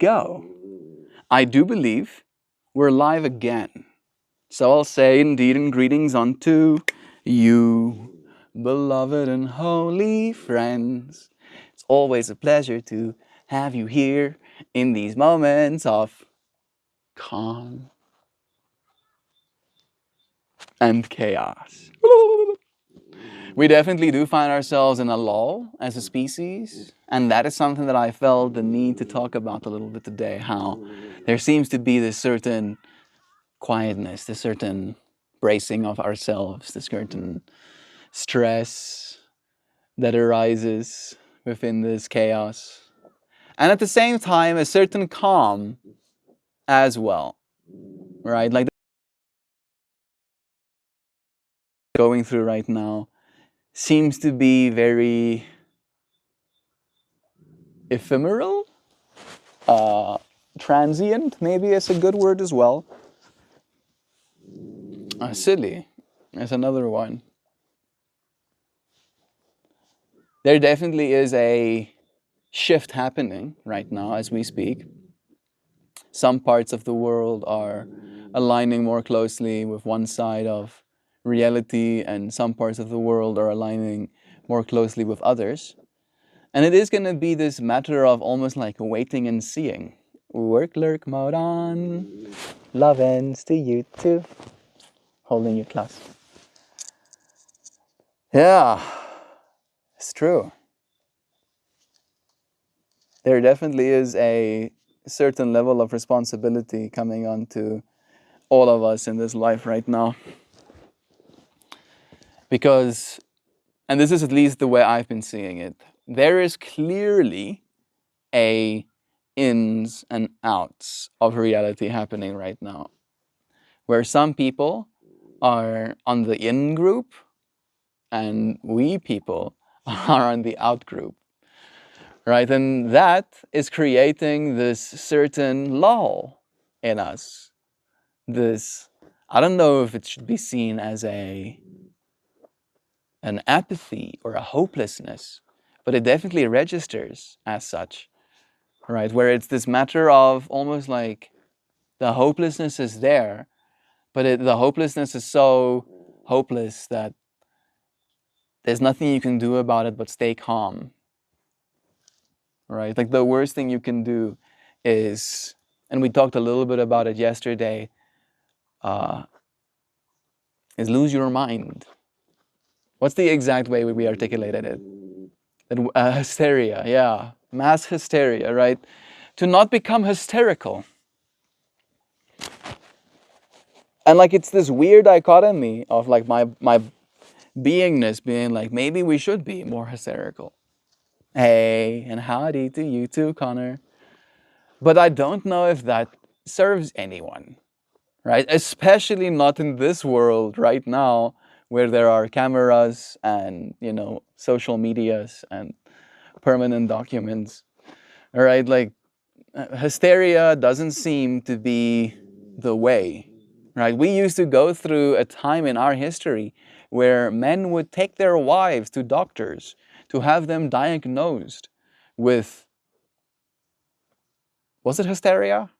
go. I do believe we're live again. So I'll say indeed and greetings unto you, beloved and holy friends. It's always a pleasure to have you here in these moments of calm and chaos. We definitely do find ourselves in a lull as a species, and that is something that I felt the need to talk about a little bit today, how there seems to be this certain quietness, this certain bracing of ourselves, this certain stress that arises within this chaos, and at the same time a certain calm as well, right? Like going through right now seems to be very ephemeral, transient maybe is a good word as well. Silly is another one. There definitely is a shift happening right now as we speak. Some parts of the world are aligning more closely with one side of reality, and some parts of the world are aligning more closely with others. And it is going to be this matter of almost like waiting and seeing. Work lurk mode on. Love ends to you too. Holding you close. Yeah, it's true. There definitely is a certain level of responsibility coming onto all of us in this life right now. Because, and this is at least the way I've been seeing it, there is clearly a ins and outs of reality happening right now, where some people are on the in group and we people are on the out group, right? And that is creating this certain lull in us. This, I don't know if it should be seen as an apathy or a hopelessness, but it definitely registers as such, right? Where it's this matter of almost like the hopelessness is there, but the hopelessness is so hopeless that there's nothing you can do about it but stay calm, right? Like the worst thing you can do is, and we talked a little bit about it yesterday, is lose your mind. What's the exact way we articulated it? Hysteria, yeah. Mass hysteria, right? To not become hysterical. And like it's this weird dichotomy of like my beingness being like, maybe we should be more hysterical. Hey, and howdy to you too, Connor. But I don't know if that serves anyone, right? Especially not in this world right now where there are cameras and, you know, social medias and permanent documents, all right? Like hysteria doesn't seem to be the way, right? We used to go through a time in our history where men would take their wives to doctors to have them diagnosed with, was it hysteria?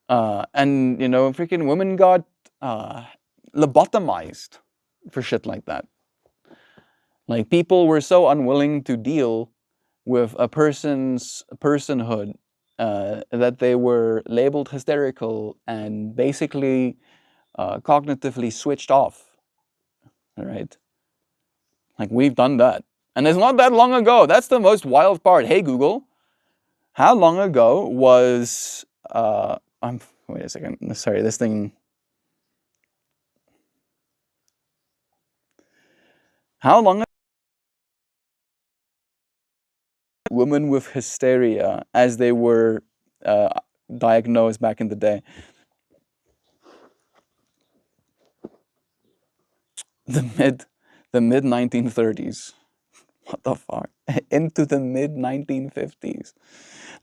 And, you know, freaking women got lobotomized for shit like that. Like people were so unwilling to deal with a person's personhood that they were labeled hysterical and basically cognitively switched off, all right? Like we've done that. And it's not that long ago. That's the most wild part. Hey, Google, how long ago was, wait a second, sorry, this thing. How long ago women with hysteria as they were diagnosed back in the day? The mid 1930s. What the fuck? Into the mid 1950s.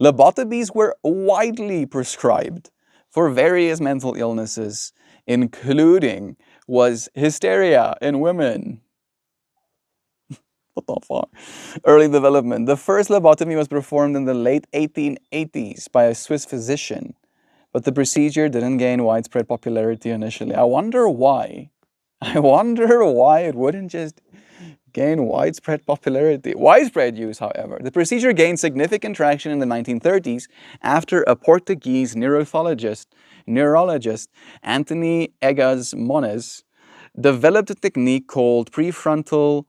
Lobotomies were widely prescribed for various mental illnesses, including was hysteria in women. What the fuck? Early development. The first lobotomy was performed in the late 1880s by a Swiss physician, but the procedure didn't gain widespread popularity initially. I wonder why. I wonder why it wouldn't just gain widespread popularity. Widespread use, however. The procedure gained significant traction in the 1930s after a Portuguese neurologist Anthony Egas Moniz, developed a technique called prefrontal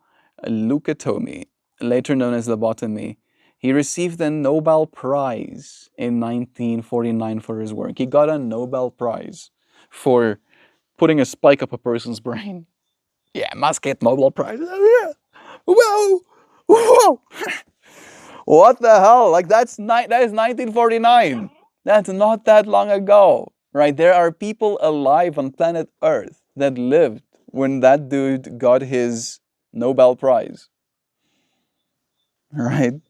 leucotomy, later known as lobotomy. He received the Nobel Prize in 1949 for his work. He got a Nobel Prize for putting a spike up a person's brain. Yeah, must get Nobel Prize. Yeah. Whoa! Whoa! What the hell? Like that is 1949. That's not that long ago, right? There are people alive on planet Earth that lived when that dude got his Nobel Prize, right?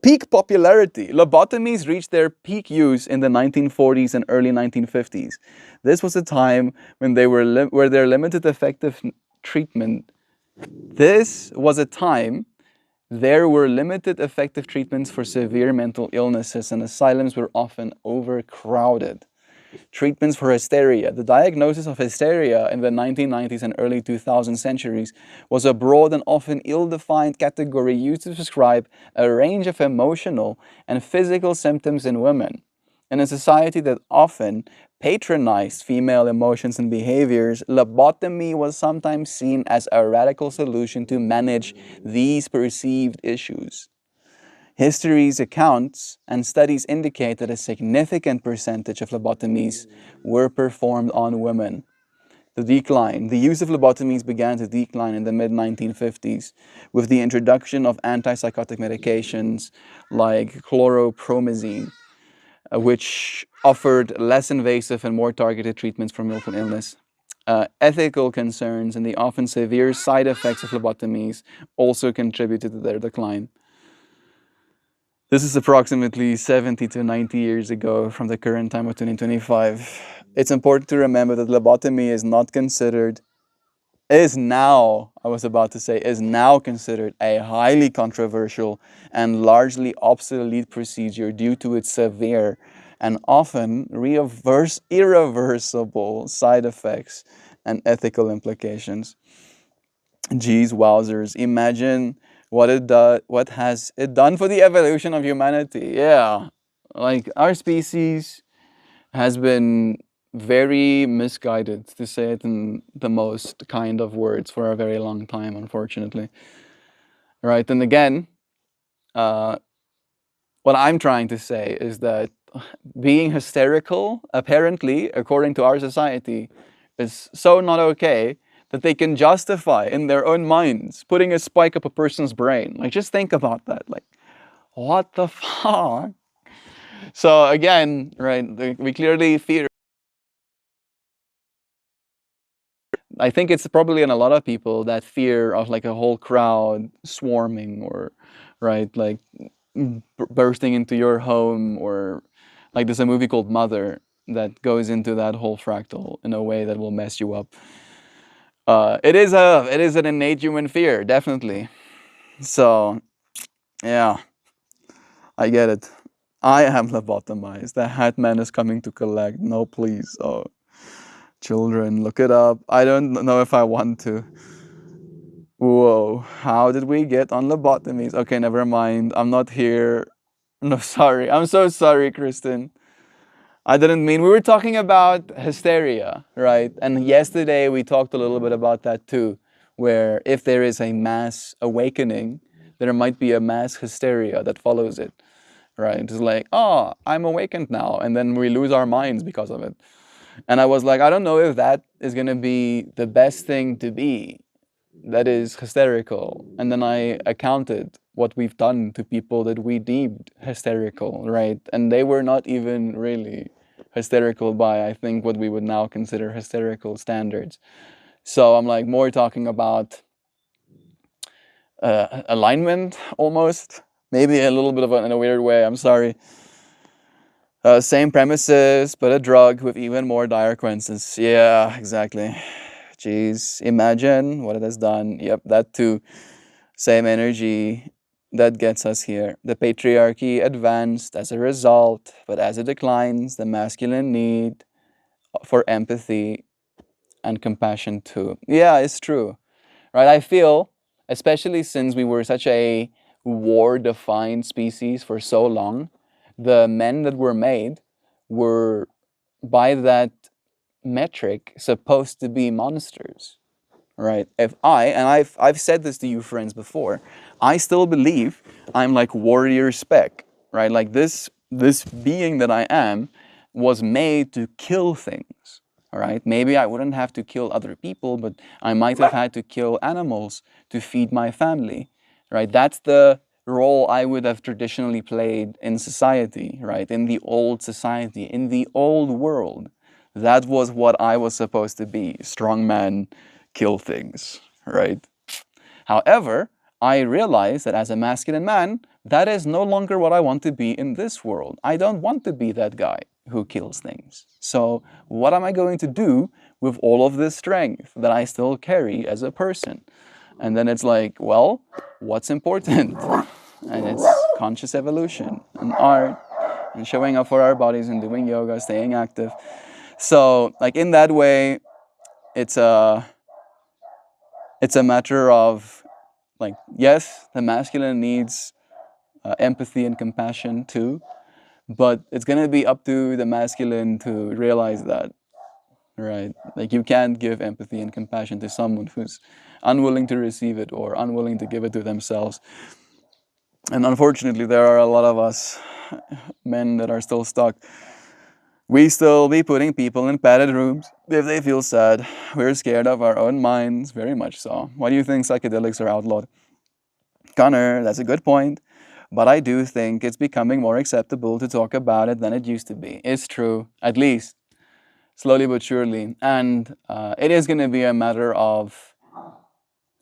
Peak popularity. Lobotomies reached their peak use in the 1940s and early 1950s. This was a time when where their limited effective treatment. This was a time there were limited effective treatments for severe mental illnesses, and asylums were often overcrowded. Treatments for hysteria. The diagnosis of hysteria in the 1990s and early 2000 centuries was a broad and often ill-defined category used to describe a range of emotional and physical symptoms in women. In a society that often patronized female emotions and behaviors, lobotomy was sometimes seen as a radical solution to manage these perceived issues. History's accounts and studies indicate that a significant percentage of lobotomies were performed on women. The use of lobotomies began to decline in the mid-1950s with the introduction of antipsychotic medications like chlorpromazine, which offered less invasive and more targeted treatments for mental illness. Ethical concerns and the often severe side effects of lobotomies also contributed to their decline. This is approximately 70 to 90 years ago from the current time of 2025. It's important to remember that lobotomy is not considered, is now, I was about to say, is now considered a highly controversial and largely obsolete procedure due to its severe and often irreversible side effects and ethical implications. Geez, wowzers. Imagine what has it done for the evolution of humanity. Yeah. Like our species has been very misguided, to say it in the most kind of words, for a very long time, unfortunately. Right? And again, uh, what I'm trying to say is that being hysterical, apparently, according to our society, is so not okay that they can justify in their own minds putting a spike up a person's brain. Like, just think about that. Like, what the fuck? So again, right, we clearly fear. I think it's probably in a lot of people that fear of like a whole crowd swarming or, right, like bursting into your home, or like there's a movie called Mother that goes into that whole fractal in a way that will mess you up. It is an innate human fear, definitely. So yeah, I get it. I am lobotomized. The Hat Man is coming to collect. No, please. Oh, children, look it up. I don't know if I want to. Whoa, how did we get on lobotomies? Okay, never mind. I'm not here. No, sorry. I'm so sorry, Kristen. I didn't mean. We were talking about hysteria, right? And yesterday we talked a little bit about that too, where if there is a mass awakening, there might be a mass hysteria that follows it, right? It's like, oh, I'm awakened now. And then we lose our minds because of it. And I was like, I don't know if that is going to be the best thing to be, that is hysterical. And then I accounted what we've done to people that we deemed hysterical, right? And they were not even really hysterical by, I think, what we would now consider hysterical standards. So I'm like more talking about alignment almost, maybe a little bit of in a weird way. I'm sorry. Same premises, but a drug with even more dire consequences. Yeah, exactly. Jeez, imagine what it has done. Yep, that too. Same energy that gets us here. The patriarchy advanced as a result, but as it declines, the masculine need for empathy and compassion too. Yeah, it's true. Right? I feel, especially since we were such a war-defined species for so long, the men that were made were, by that metric, supposed to be monsters. Right? If and I've said this to you friends before, I still believe I'm like warrior spec, right? Like this being that I am was made to kill things. All right? Maybe I wouldn't have to kill other people, but I might have had to kill animals to feed my family. Right? That's the role I would have traditionally played in society, right? In the old society, in the old world. That was what I was supposed to be. Strong man, kill things, right? However, I realize that as a masculine man, that is no longer what I want to be in this world. I don't want to be that guy who kills things. So, what am I going to do with all of this strength that I still carry as a person? And then it's like, well, what's important? And it's conscious evolution and art and showing up for our bodies and doing yoga, staying active. So, like in that way, it's a matter of like, yes, the masculine needs empathy and compassion too, but it's gonna be up to the masculine to realize that, right? Like you can't give empathy and compassion to someone who's unwilling to receive it or unwilling to give it to themselves. And unfortunately, there are a lot of us men that are still stuck. We still be putting people in padded rooms if they feel sad. We're scared of our own minds, very much so. Why do you think psychedelics are outlawed? Connor, that's a good point. But I do think it's becoming more acceptable to talk about it than it used to be. It's true, at least, slowly but surely. And it is going to be a matter of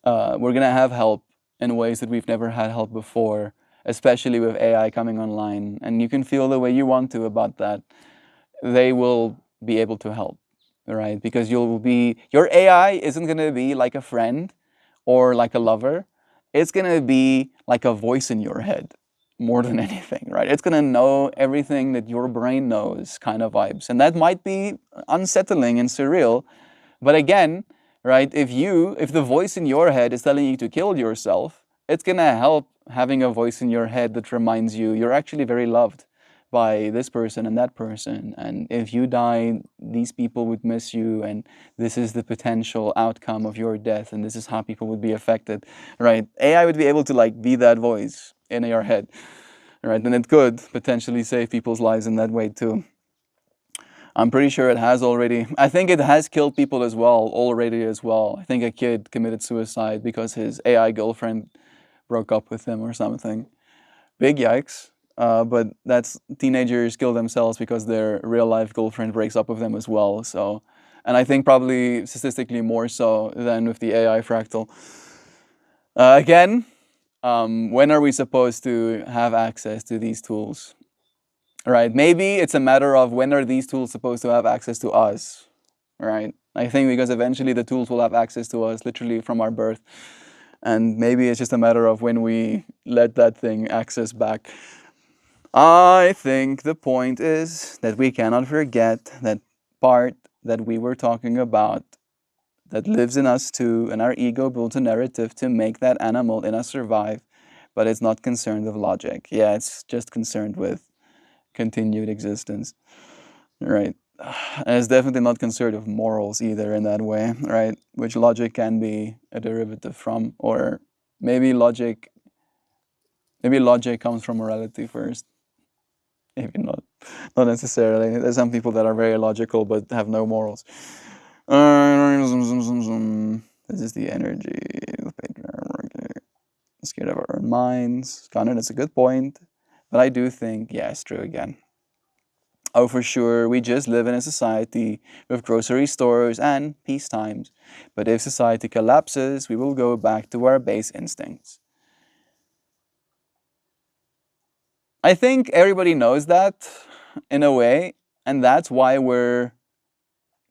we're going to have help in ways that we've never had help before, especially with AI coming online. And you can feel the way you want to about that. They will be able to help, right? Because your AI isn't going to be like a friend or like a lover. It's going to be like a voice in your head more than anything, right? It's going to know everything that your brain knows, kind of vibes. And that might be unsettling and surreal. But again, right, if the voice in your head is telling you to kill yourself, it's going to help having a voice in your head that reminds you you're actually very loved by this person and that person. And if you die, these people would miss you, and this is the potential outcome of your death, and this is how people would be affected, right? AI would be able to like be that voice in your head, right? And it could potentially save people's lives in that way too. I'm pretty sure it has already. I think it has killed people as well, already as well. I think a kid committed suicide because his AI girlfriend broke up with him or something. Big yikes. But that's teenagers kill themselves because their real life girlfriend breaks up with them as well. So, and I think probably statistically more so than with the AI fractal. Again, when are we supposed to have access to these tools? Right? Maybe it's a matter of when are these tools supposed to have access to us? Right? I think because eventually the tools will have access to us literally from our birth. And maybe it's just a matter of when we let that thing access back. I think the point is that we cannot forget that part that we were talking about that lives in us too, and our ego builds a narrative to make that animal in us survive, but it's not concerned with logic. Yeah, it's just concerned with continued existence, right? And it's definitely not concerned with morals either in that way, right? Which logic can be a derivative from, or maybe logic comes from morality first. Maybe not necessarily. There's some people that are very logical but have no morals. This is the energy. Scared of our own minds. Connor, that's a good point. But I do think, yeah, it's true again. Oh, for sure, we just live in a society with grocery stores and peace times. But if society collapses, we will go back to our base instincts. I think everybody knows that in a way, and that's why we're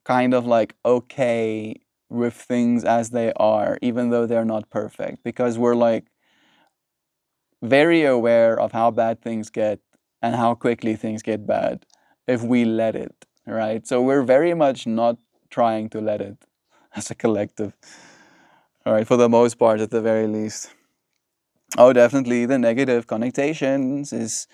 kind of like okay with things as they are, even though they're not perfect, because we're like very aware of how bad things get and how quickly things get bad if we let it, right? So we're very much not trying to let it as a collective, all right, for the most part, at the very least. Oh, definitely the negative connotations is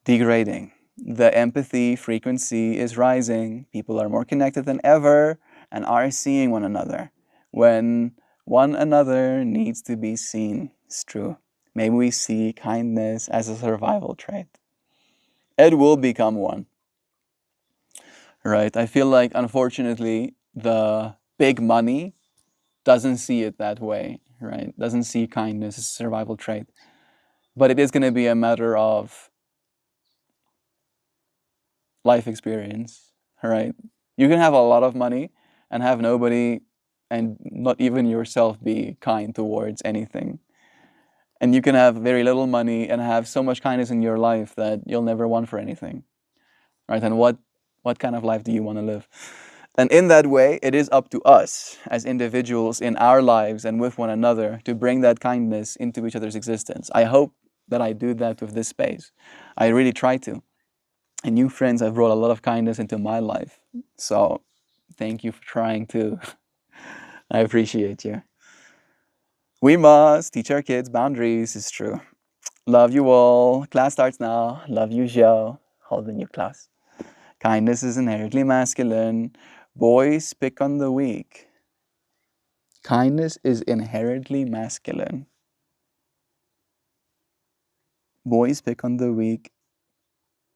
degrading. The empathy frequency is rising. People are more connected than ever and are seeing one another when one another needs to be seen. It's true. Maybe we see kindness as a survival trait. It will become one, right? I feel like, unfortunately, the big money doesn't see it that way, right? Doesn't see kindness as a survival trait. But it is going to be a matter of life experience, right? You can have a lot of money and have nobody and not even yourself be kind towards anything. And you can have very little money and have so much kindness in your life that you'll never want for anything, right? And what kind of life do you want to live? And in that way, it is up to us as individuals in our lives and with one another to bring that kindness into each other's existence. I hope that I do that with this space. I really try to. And you friends have brought a lot of kindness into my life. So thank you for trying to. I appreciate you. We must teach our kids boundaries, it's true. Love you all. Class starts now. Love you, Joe. Holding your class. Kindness is inherently masculine. Boys pick on the weak. Kindness is inherently masculine. Boys pick on the weak.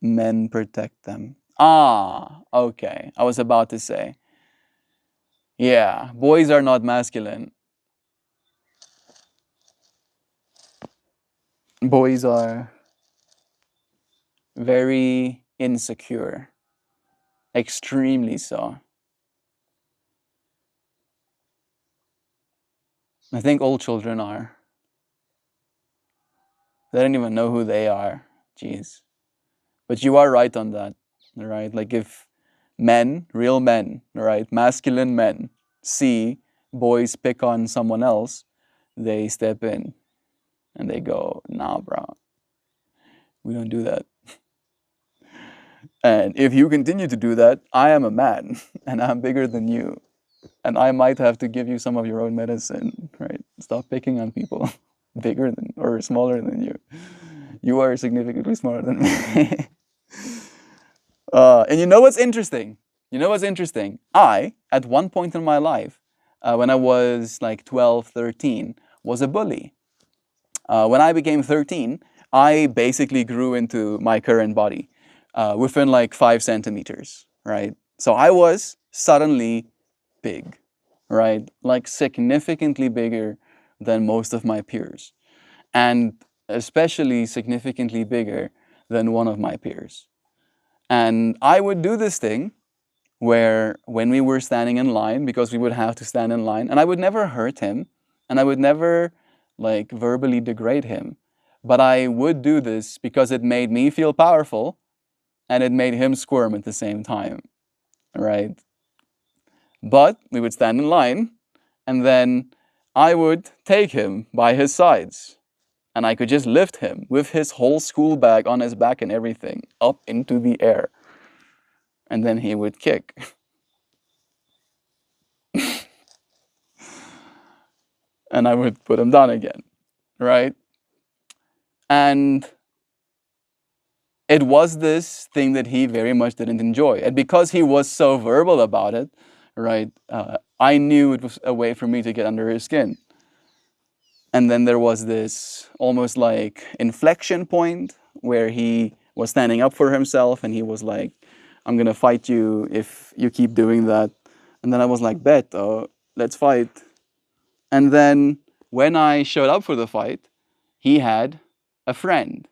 Men protect them. Ah, okay. I was about to say. Yeah, boys are not masculine. Boys are very insecure. Extremely so. I think all children are. They don't even know who they are. Jeez. But you are right on that, right? Like if men, real men, right, masculine men, see boys pick on someone else, they step in and they go, nah, bro, we don't do that. And if you continue to do that, I am a man and I'm bigger than you. And I might have to give you some of your own medicine, right? Stop picking on people bigger than or smaller than you. You are significantly smaller than me. And you know what's interesting? You know what's interesting? I, at one point in my life, when I was like 12, 13, was a bully. When I became 13, I basically grew into my current body within like 5 centimeters, right? So I was suddenly big, right? Like significantly bigger than most of my peers, and especially significantly bigger than one of my peers. And I would do this thing where when we were standing in line, because we would have to stand in line, and I would never hurt him, and I would never like verbally degrade him, but I would do this because it made me feel powerful and it made him squirm at the same time, right? But we would stand in line, and then I would take him by his sides, and I could just lift him with his whole school bag on his back and everything up into the air, and then he would kick. And I would put him down again, right? And it was this thing that he very much didn't enjoy. And because he was so verbal about it, right, I knew it was a way for me to get under his skin. And then there was this almost like inflection point where he was standing up for himself and he was like, I'm going to fight you if you keep doing that. And then I was like, bet, let's fight. And then when I showed up for the fight, he had a friend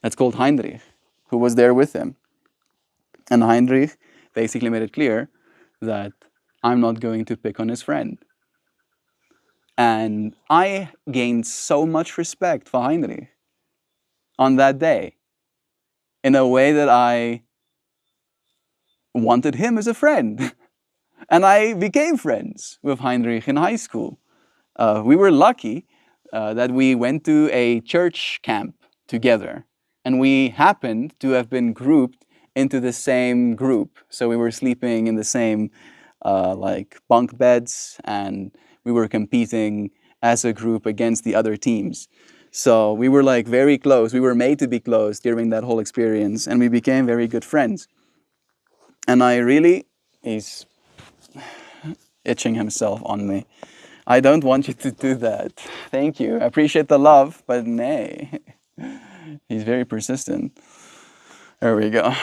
that's called Heinrich, who was there with him. And Heinrich basically made it clear that I'm not going to pick on his friend. And I gained so much respect for Heinrich on that day in a way that I wanted him as a friend. And I became friends with Heinrich in high school. We were lucky that we went to a church camp together, and we happened to have been grouped into the same group. So we were sleeping in the same like bunk beds, and we were competing as a group against the other teams. So we were like very close. We were made to be close during that whole experience, and we became very good friends. And I really, he's itching himself on me. I don't want you to do that. Thank you. I appreciate the love, but nay. He's very persistent. There we go.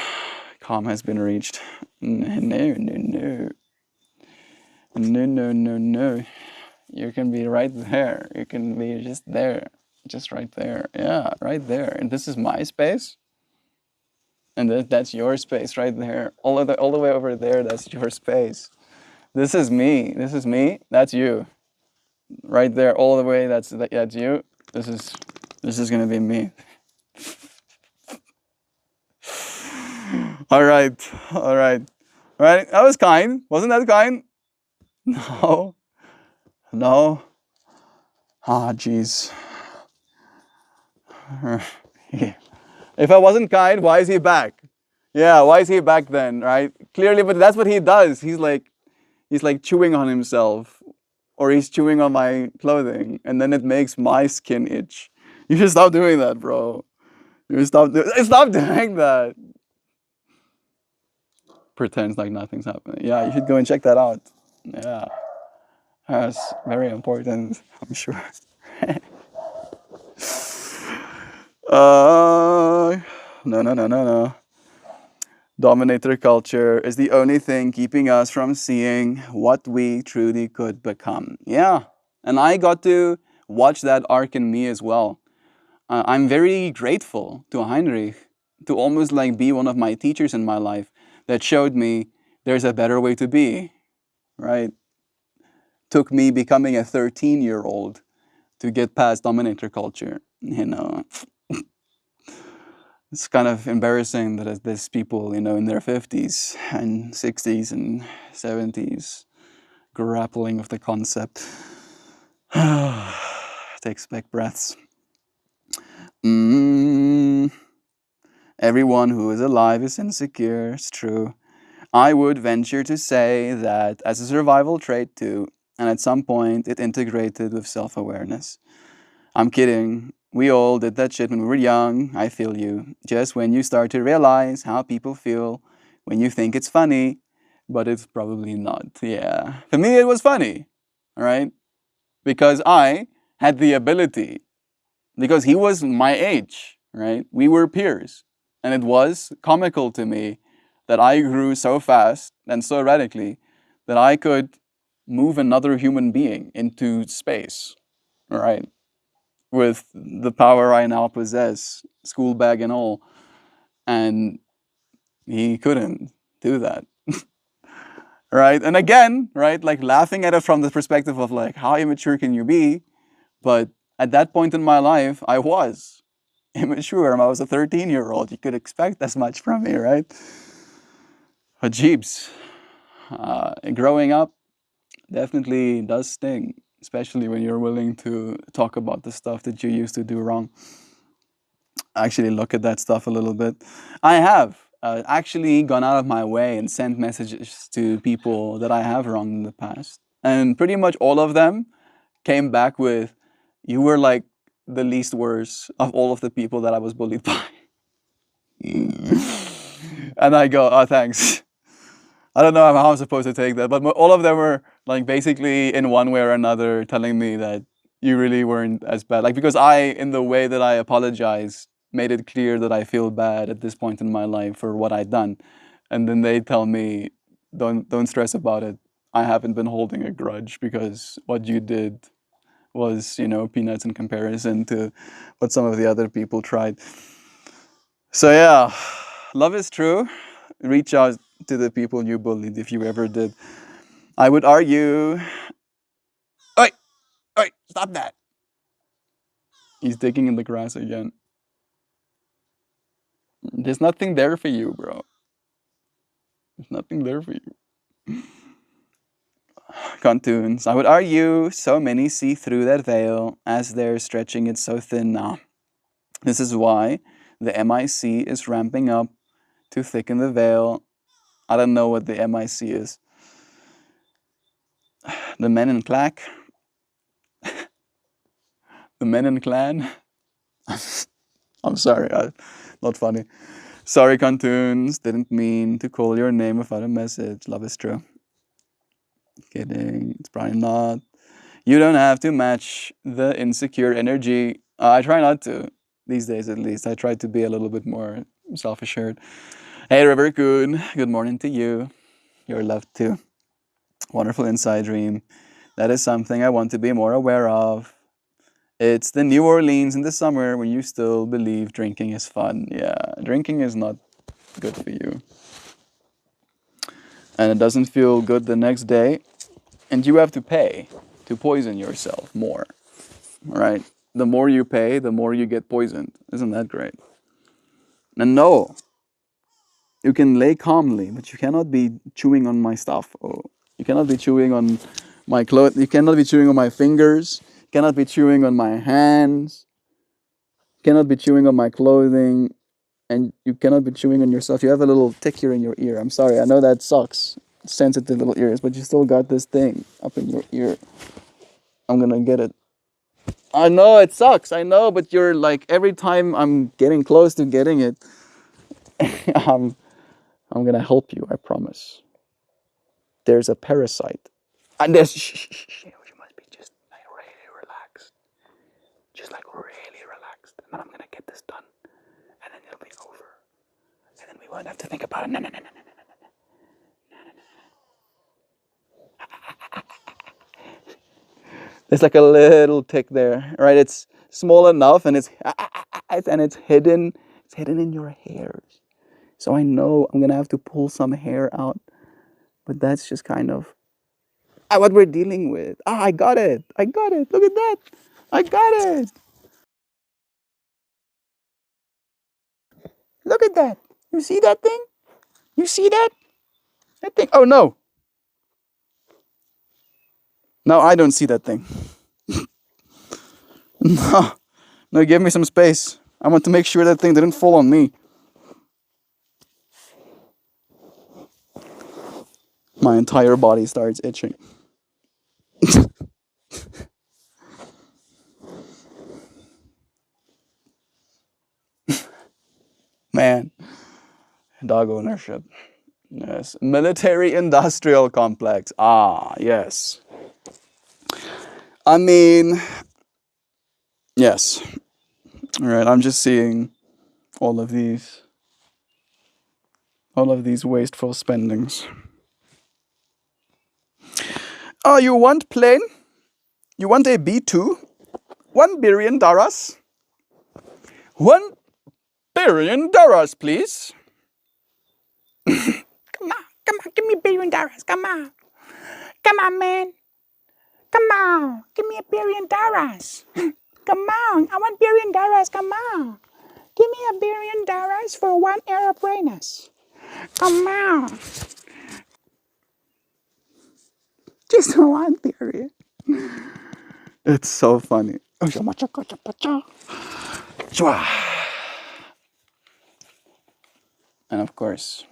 Calm has been reached. No, no, no. No, no, no, no. You can be right there. You can be just there. Just right there. Yeah, right there. And this is my space. And that's your space right there. All the way over there, that's your space. This is me. This is me. That's you. Right there, all the way. That's you. This is gonna be me. All right, all right, all right. That was kind. Wasn't that kind? No, no. Ah, jeez. If I wasn't kind, why is he back? Yeah, why is he back then? Right? Clearly, but that's what he does. He's like chewing on himself, or he's chewing on my clothing, and then it makes my skin itch. You should stop doing that, bro. You should stop doing that. Pretends like nothing's happening. Yeah, you should go and check that out. Yeah, that's very important, I'm sure. No, no, no, no, no. Dominator culture is the only thing keeping us from seeing what we truly could become. Yeah, and I got to watch that arc in me as well. I'm very grateful to Heinrich to almost like be one of my teachers in my life that showed me there's a better way to be, right? Took me becoming a 13-year-old to get past dominator culture. It's kind of embarrassing that there's people, in their 50s and 60s and 70s grappling with the concept. Takes back breaths. Everyone who is alive is insecure, it's true. I would venture to say that as a survival trait too, and at some point it integrated with self-awareness. I'm kidding. We all did that shit when we were young. I feel you. Just when you start to realize how people feel, when you think it's funny, but it's probably not. Yeah. For me, it was funny, all right? Because I had the ability, because he was my age, right? We were peers. And it was comical to me that I grew so fast and so radically that I could move another human being into space, all right? With the power I now possess, school bag and all. And he couldn't do that. Right? And again, right, like laughing at it from the perspective of like, how immature can you be? But at that point in my life, I was immature. I was a 13-year-old. You could expect as much from me, right? But jeeps, growing up definitely does sting, especially when you're willing to talk about the stuff that you used to do wrong. Actually look at that stuff a little bit. I have actually gone out of my way and sent messages to people that I have wronged in the past. And pretty much all of them came back with, you were like the least worst of all of the people that I was bullied by. And I go, oh, thanks. I don't know how I'm supposed to take that, but all of them were like basically in one way or another telling me that you really weren't as bad. Like, because I, in the way that I apologize, made it clear that I feel bad at this point in my life for what I'd done. And then they tell me, don't stress about it. I haven't been holding a grudge because what you did was, peanuts in comparison to what some of the other people tried. So yeah, love is true. Reach out to the people you bullied if you ever did. I would argue. Oi, oi, stop that. He's digging in the grass again. There's nothing there for you, bro. There's nothing there for you. Cartoons. I would argue so many see through that veil as they're stretching it so thin now. This is why the MIC is ramping up to thicken the veil. I don't know what the MIC is. The Men in Black? The Men in Clan? I'm sorry, not funny. Sorry, cartoons. Didn't mean to call your name without a message. Love is true. Kidding. It's probably not. You don't have to match the insecure energy. I try not to. These days, at least. I try to be a little bit more self-assured. Hey, River Coon. Good morning to you. You're loved too. Wonderful inside dream. That is something I want to be more aware of. It's the New Orleans in the summer when you still believe drinking is fun. Yeah, drinking is not good for you. And it doesn't feel good the next day. And you have to pay to poison yourself more. Right? The more you pay, the more you get poisoned. Isn't that great? And no, you can lay calmly, but you cannot be chewing on my stuff. Oh, you cannot be chewing on my clothes. You cannot be chewing on my fingers. You cannot be chewing on my hands. You cannot be chewing on my clothing. And you cannot be chewing on yourself. You have a little tick here in your ear. I'm sorry. I know that sucks. Sensitive little ears, but you still got this thing up in your ear. I'm gonna get it. I know it sucks. I know, but you're like every time I'm getting close to getting it, I'm gonna help you. I promise. There's a parasite, and there's. You must be just like really relaxed, just like really relaxed, and then I'm gonna get this done, and then it'll be over, and then we won't have to think about it. No, no, no, no, no, no, no. There's like a little tick there, right? It's small enough, and it's hidden. It's hidden in your hairs. So I know I'm gonna have to pull some hair out, but that's just kind of what we're dealing with. Ah, I got it. I got it. Look at that. I got it. Look at that. You see that thing? You see that? That thing. Oh no. No, I don't see that thing. No. No, give me some space. I want to make sure that thing didn't fall on me. My entire body starts itching. Man, dog ownership. Yes. Military industrial complex. Ah, yes. I mean, yes. All right, I'm just seeing all of these wasteful spendings. Oh, you want plain? You want a B2? $1 billion? $1 billion, please. Come on, give me $1 billion. Come on. Come on, man. Come on. Give me $1 billion. Come on. I want $1 billion. Come on. Give me $1 billion for one aeroplane. Come on. Just one billion. It's so funny. And of course,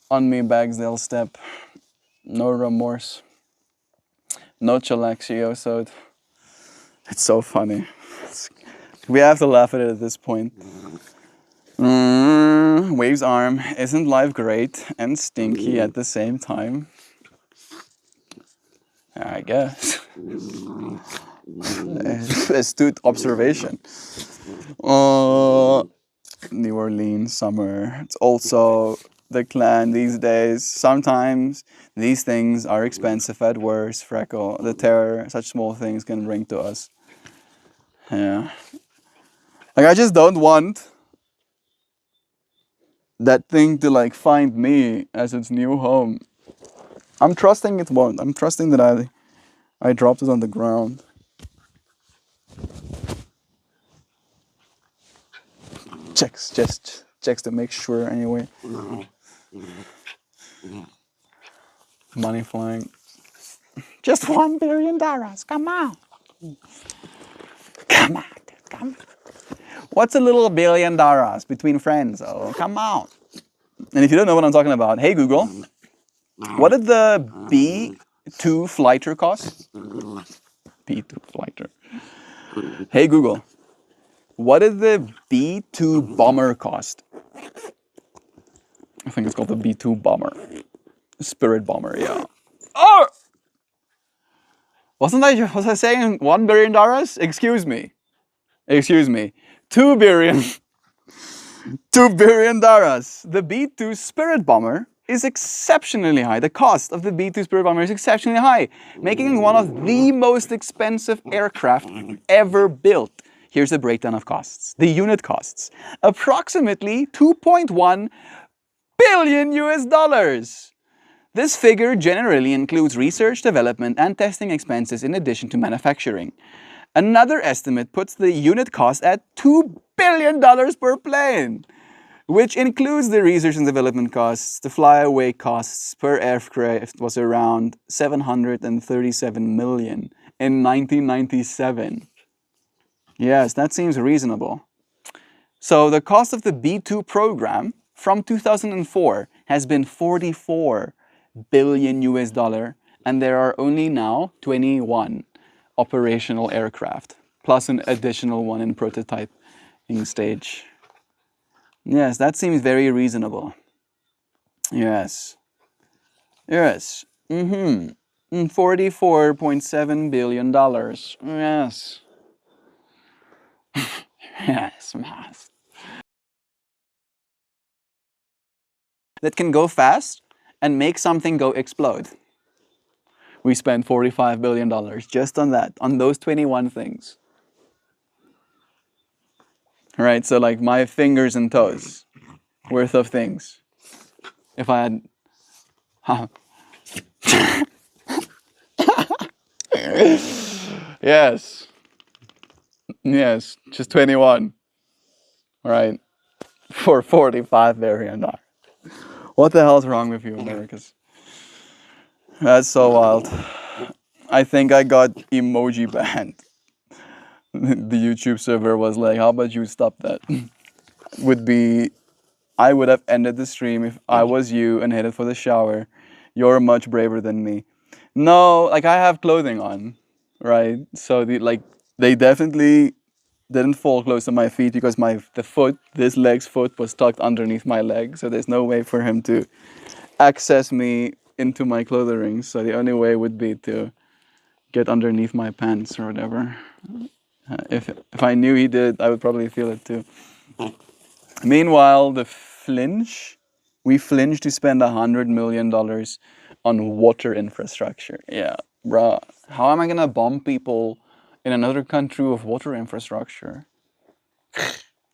on me bags they'll step. No remorse. No chillaxio. It's so funny. We have to laugh at it at this point. Wave's arm. Isn't life great and stinky at the same time? I guess. Astute observation. New Orleans summer. It's also the clan these days. Sometimes these things are expensive at worst. Freckle, the terror such small things can bring to us. Yeah. Like I just don't want that thing to like find me as its new home. I'm trusting it won't. I'm trusting that I dropped it on the ground. Checks to make sure anyway. Money flying. Just $1 billion. Come on. Come on, dude. Come on. What's a little $1 billion between friends? Oh, come on. And if you don't know what I'm talking about, hey Google, what did the B-2 flighter cost? B-2 flighter. Hey Google, what did the B-2 bomber cost? I think it's called the B-2 bomber. Spirit bomber, yeah. Oh! Was I saying $1 billion? Excuse me. Excuse me. 2 billion. $2 billion. The B-2 Spirit bomber is exceptionally high. The cost of the B-2 Spirit bomber is exceptionally high, making it one of the most expensive aircraft ever built. Here's the breakdown of costs. The unit costs. Approximately 2.1 billion US dollars. This figure generally includes research, development, and testing expenses in addition to manufacturing. Another estimate puts the unit cost at $2 billion per plane, which includes the research and development costs. The flyaway costs per aircraft was around 737 million in 1997. Yes, that seems reasonable. So the cost of the B-2 program from 2004 has been 44 billion US dollar, and there are only now 21 operational aircraft, plus an additional one in prototyping stage. Yes, that seems very reasonable. Yes. Yes. $44.7 billion. Yes. Yes, math. That can go fast and make something go explode. We spent $45 billion just on that, on those 21 things. Right, so like my fingers and toes worth of things. If I had... Yes. Yes, just 21. Right, for $45 billion. What the hell's wrong with you, Americans? That's so wild. I think I got emoji banned. The YouTube server was like, how about you stop that? I would have ended the stream if I was you and headed for the shower. You're much braver than me. No, like I have clothing on, right? So they definitely didn't fall close to my feet because this leg's foot was tucked underneath my leg. So there's no way for him to access me into my clothing. So the only way would be to get underneath my pants or whatever. If I knew he did, I would probably feel it too. Meanwhile, we flinch to spend $100 million on water infrastructure. Yeah, bruh. How am I gonna bomb people in another country with water infrastructure?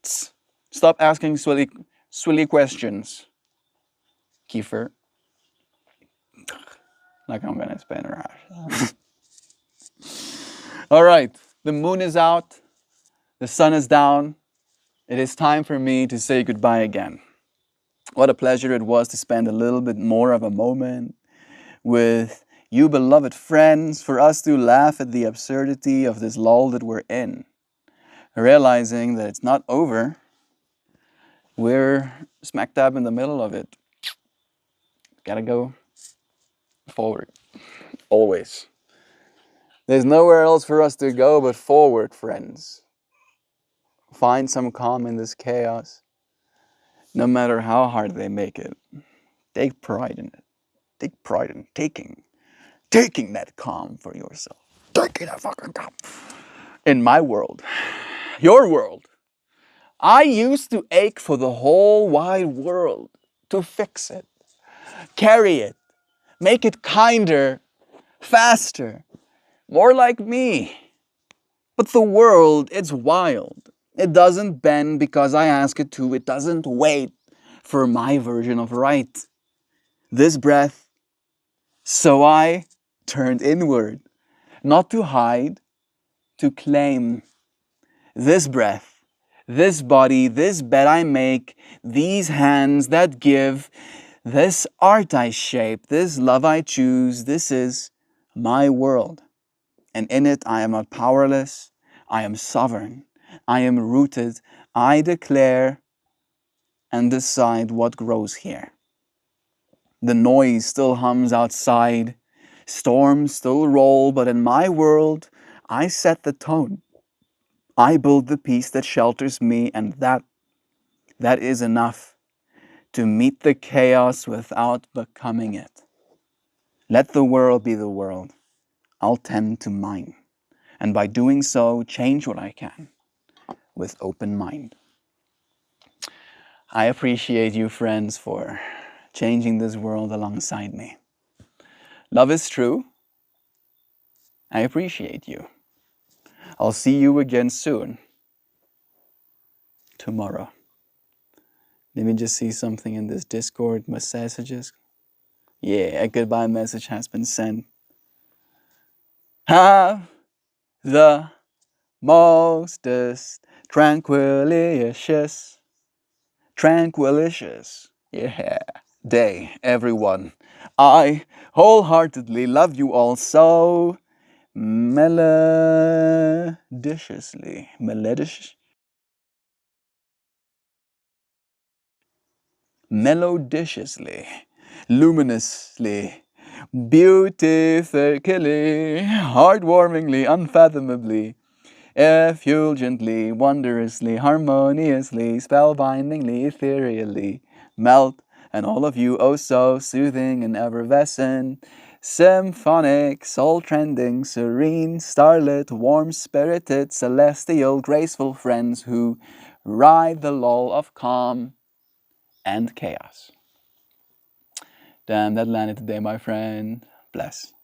Stop asking silly questions, Kiefer. Like I'm gonna spend around. All right, the moon is out, the sun is down. It is time for me to say goodbye again. What a pleasure it was to spend a little bit more of a moment with you beloved friends, for us to laugh at the absurdity of this lull that we're in, realizing that it's not over. We're smack dab in the middle of it. Gotta go forward, always. There's nowhere else for us to go but forward, friends. Find some calm in this chaos, no matter how hard they make it. Take pride in it. Take pride in taking that calm for yourself. Taking that fucking calm. In my world, your world, I used to ache for the whole wide world to fix it, carry it, make it kinder, faster, more like me. But the world, it's wild. It doesn't bend because I ask it to. It doesn't wait for my version of right. This breath, so I turned inward, not to hide, to claim. This breath, this body, this bed I make, these hands that give, This art I shape, this love I choose, this is my world. And in it I am not powerless, I am sovereign, I am rooted, I declare and decide what grows here. The noise still hums outside, storms still roll, but in my world I set the tone. I build the peace that shelters me, and that is enough to meet the chaos without becoming it. Let the world be the world. I'll tend to mine. And by doing so, change what I can with open mind. I appreciate you, friends, for changing this world alongside me. Love is true. I appreciate you. I'll see you again soon. Tomorrow. Let me just see something in this Discord messages. Yeah, a goodbye message has been sent. Have the mostest tranquilicious, yeah, day, everyone. I wholeheartedly love you all so melodiciously, luminously, beautifully, heartwarmingly, unfathomably, effulgently, wondrously, harmoniously, spellbindingly, ethereally, melt, and all of you oh so soothing and effervescent, symphonic, soul-trending, serene, starlit, warm-spirited, celestial, graceful friends who ride the lull of calm and chaos. Damn, that landed today, my friend. Bless.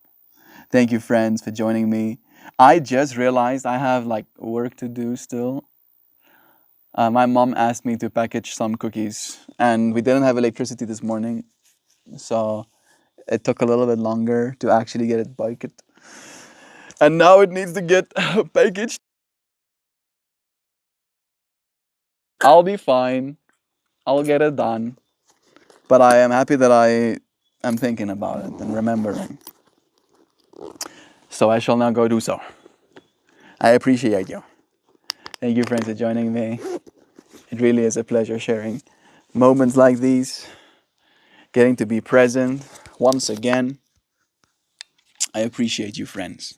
Thank you, friends, for joining me. I just realized I have like work to do still. My mom asked me to package some cookies, and we didn't have electricity this morning, so it took a little bit longer to actually get it baked. And now it needs to get packaged. I'll be fine. I'll get it done. But I am happy that I am thinking about it and remembering. So I shall now go do so. I appreciate you. Thank you, friends, for joining me. It really is a pleasure sharing moments like these, getting to be present once again. I appreciate you, friends.